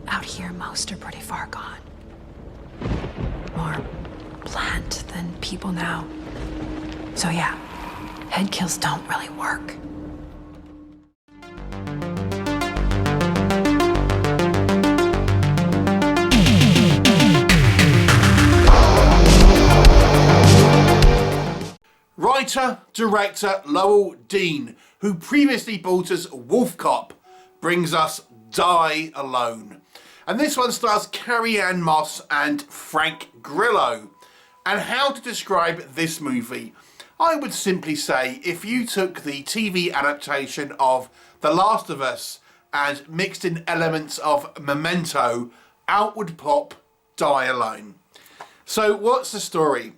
Out here, most are pretty far gone. More plant than people now. So yeah, head kills don't really work. Writer, director Lowell Dean, who previously brought us Wolf Cop, brings us Die Alone. And this one stars Carrie-Anne Moss and Frank Grillo. And how to describe this movie? I would simply say if you took the TV adaptation of The Last of Us and mixed in elements of Memento, out would pop Die Alone. So what's the story?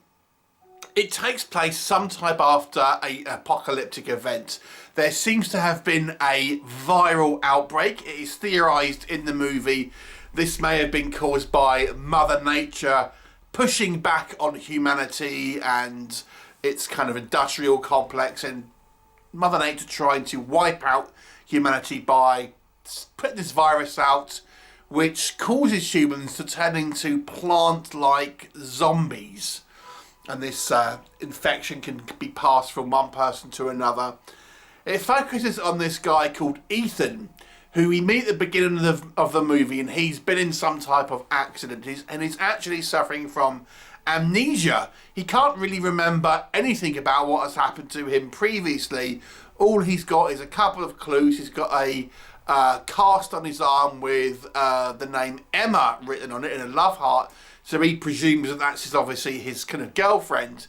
It takes place sometime after an apocalyptic event. There seems to have been a viral outbreak. It is theorised in the movie this may have been caused by Mother Nature pushing back on humanity and its kind of industrial complex, and Mother Nature trying to wipe out humanity by putting this virus out, which causes humans to turn into plant-like zombies. And this infection can be passed from one person to another. It focuses on this guy called Ethan, who we meet at the beginning of the movie, and he's been in some type of accident, and he's actually suffering from amnesia. He can't really remember anything about what has happened to him previously. All he's got is a couple of clues. He's got a cast on his arm with the name Emma written on it in a love heart, so he presumes that that's obviously his kind of girlfriend.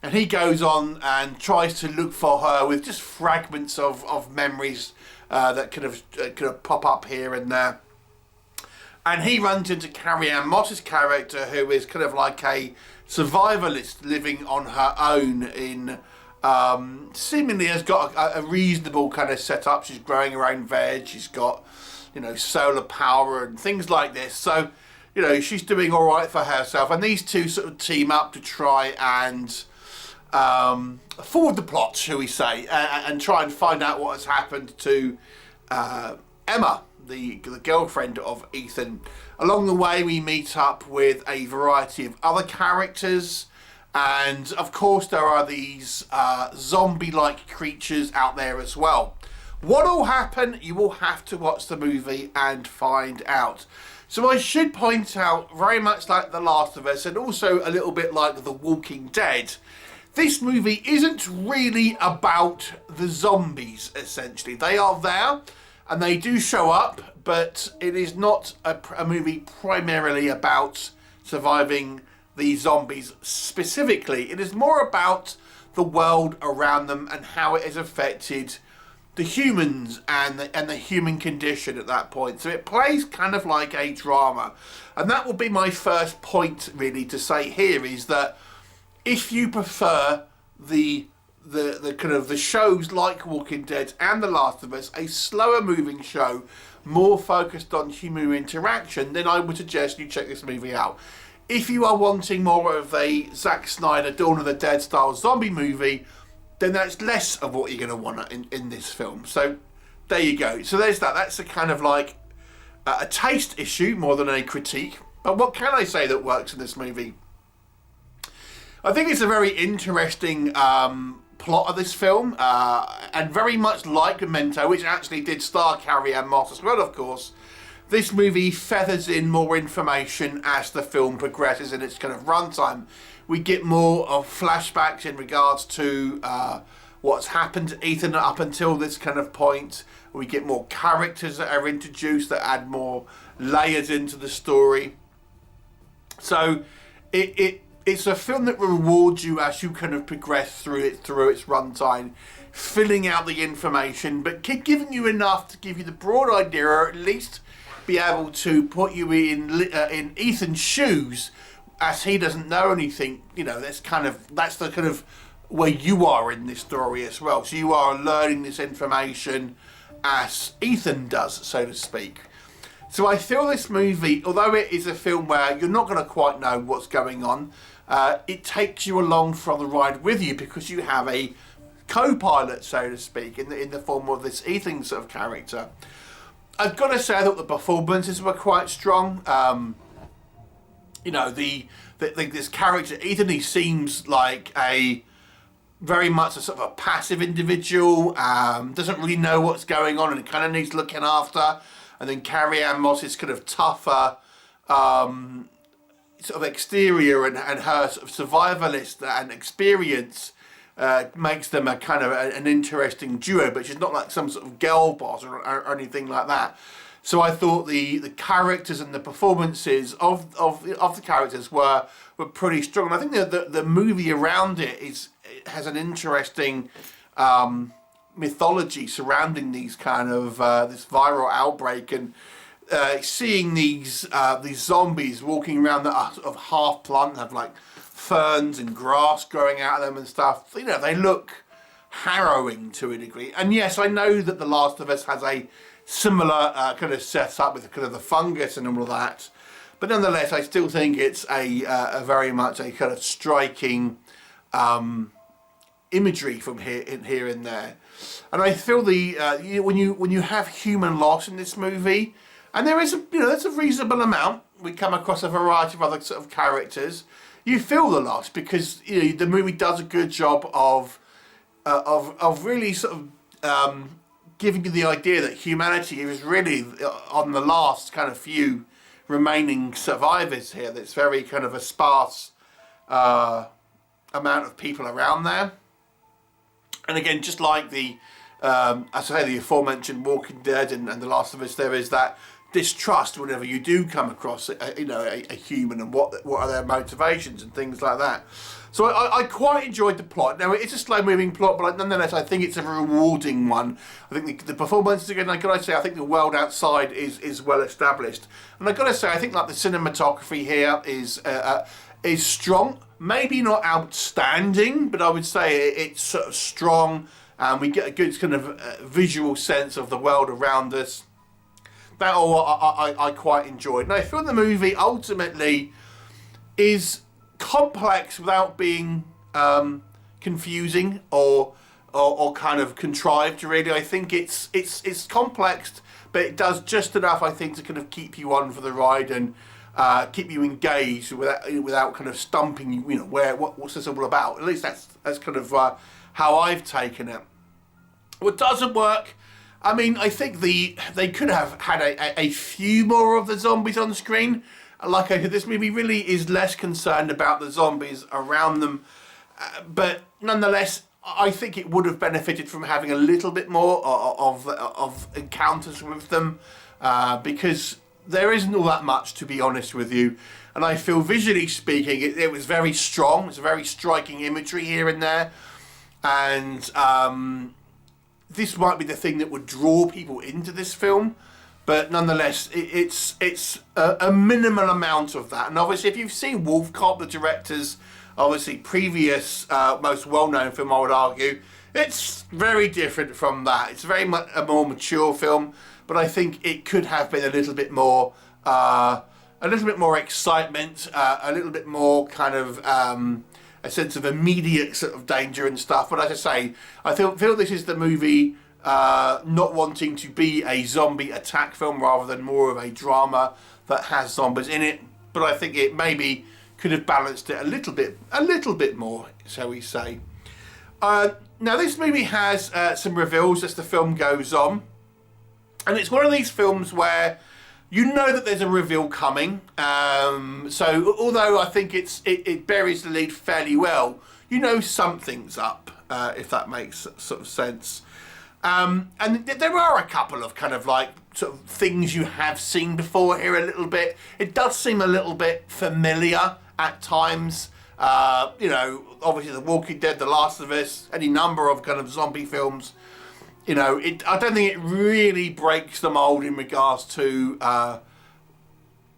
And he goes on and tries to look for her with just fragments of memories that kind of pop up here and there. And he runs into Carrie-Anne Moss's character, who is kind of like a survivalist living on her own in seemingly has got a reasonable kind of setup. She's growing her own veg. She's got, solar power and things like this. So, she's doing all right for herself. And these two sort of team up to try and forward the plot, shall we say, and try and find out what has happened to Emma, the girlfriend of Ethan. Along the way, we meet up with a variety of other characters, and of course there are these zombie-like creatures out there as well. What will happen? You will have to watch the movie and find out. So I should point out, very much like The Last of Us, and also a little bit like The Walking Dead, this movie isn't really about the zombies, essentially. They are there, and they do show up, but it is not a movie primarily about surviving the zombies specifically. It is more about the world around them and how it has affected the humans and the human condition at that point. So it plays kind of like a drama. And that will be my first point, really, to say here, is that if you prefer the kind of the shows like Walking Dead and The Last of Us, a slower moving show, more focused on human interaction, then I would suggest you check this movie out. If you are wanting more of a Zack Snyder Dawn of the Dead style zombie movie, then that's less of what you're going to want in this film. So there you go. So there's that. That's a kind of like a taste issue more than a critique. But what can I say that works in this movie? I think it's a very interesting plot of this film, and very much like Memento, which actually did star Carrie-Anne Moss as well, of course. This movie feathers in more information as the film progresses in its kind of runtime. We get more of flashbacks in regards to what's happened to Ethan up until this kind of point. We get more characters that are introduced that add more layers into the story. So it's a film that rewards you as you kind of progress through its runtime, filling out the information, but giving you enough to give you the broad idea, or at least be able to put you in Ethan's shoes, as he doesn't know anything. That's the kind of where you are in this story as well. So you are learning this information as Ethan does, so to speak. So I feel this movie, although it is a film where you're not going to quite know what's going on, it takes you along for the ride with you, because you have a co-pilot, so to speak, in the form of this Ethan sort of character. I've got to say, I thought the performances were quite strong. You know, this character, Ethan, he seems like a very much a sort of a passive individual, doesn't really know what's going on and kind of needs looking after. And then Carrie-Anne Moss's kind of tougher sort of exterior and her sort of survivalist and experience makes them a kind of an interesting duo, but she's not like some sort of girl boss or anything like that. So I thought the characters and the performances of the characters were pretty strong. And I think the movie around it has an interesting mythology surrounding these kind of this viral outbreak, and seeing these zombies walking around that are sort of half plant, have like ferns and grass growing out of them and stuff. You know, they look harrowing to a degree. And yes, I know that The Last of Us has a similar kind of setup with kind of the fungus and all of that, but nonetheless, I still think it's a very much a kind of striking imagery from here and there. And I feel when you have human loss in this movie, and there's a reasonable amount. We come across a variety of other sort of characters. You feel the loss because the movie does a good job of really sort of giving you the idea that humanity is really on the last kind of few remaining survivors here. That's very kind of a sparse amount of people around there. And again, just like as I say, the aforementioned Walking Dead and The Last of Us, there is that distrust whenever you do come across a human, and what are their motivations and things like that. So I quite enjoyed the plot. Now, it's a slow-moving plot, but nonetheless, I think it's a rewarding one. I think the performances, again, I got to say, I think the world outside is well established. And I got to say, I think like the cinematography here is strong. Maybe not outstanding, but I would say it's sort of strong. We get a good kind of visual sense of the world around us. That all I quite enjoyed. And I feel the movie ultimately is complex without being confusing or kind of contrived, really. I think it's complex, but it does just enough, I think, to kind of keep you on for the ride and keep you engaged without kind of stumping you. What's this all about? At least that's kind of how I've taken it. What doesn't work, I mean, I think they could have had a few more of the zombies on screen. Like I said, this movie really is less concerned about the zombies around them, but nonetheless, I think it would have benefited from having a little bit more of encounters with them, because there isn't all that much, to be honest with you. And I feel, visually speaking, it was very strong. It's a very striking imagery here and there, and this might be the thing that would draw people into this film. But nonetheless, it's a minimal amount of that. And obviously, if you've seen Wolf Cop, the director's obviously previous most well-known film, I would argue, it's very different from that. It's very much a more mature film, but I think it could have been a little bit more excitement, a little bit more kind of a sense of immediate sort of danger and stuff. But as I say, I feel this is the movie not wanting to be a zombie attack film, rather than more of a drama that has zombies in it. But I think it maybe could have balanced it a little bit more, shall we say. Now, this movie has some reveals as the film goes on, and it's one of these films where you know that there's a reveal coming. So although I think it buries the lead fairly well, you know something's up, if that makes sort of sense. And there are a couple of kind of like sort of things you have seen before here a little bit. It does seem a little bit familiar at times. Obviously The Walking Dead, The Last of Us, any number of kind of zombie films. I don't think it really breaks the mold in regards to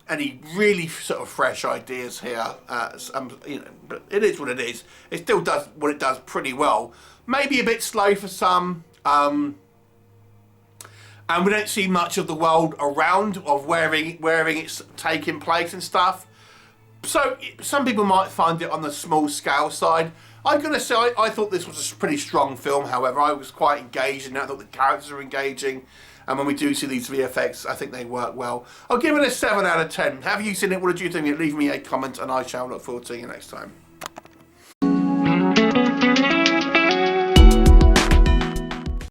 any really sort of fresh ideas here. But it is what it is. It still does what it does pretty well. Maybe a bit slow for some. And we don't see much of the world around of wherein it's taking place and stuff. So some people might find it on the small scale side. I'm going to say I thought this was a pretty strong film. However, I was quite engaged in it. I thought the characters were engaging. And when we do see these VFX, I think they work well. I'll give it a 7 out of 10. Have you seen it? What did you think? Leave me a comment and I shall look forward to seeing you next time.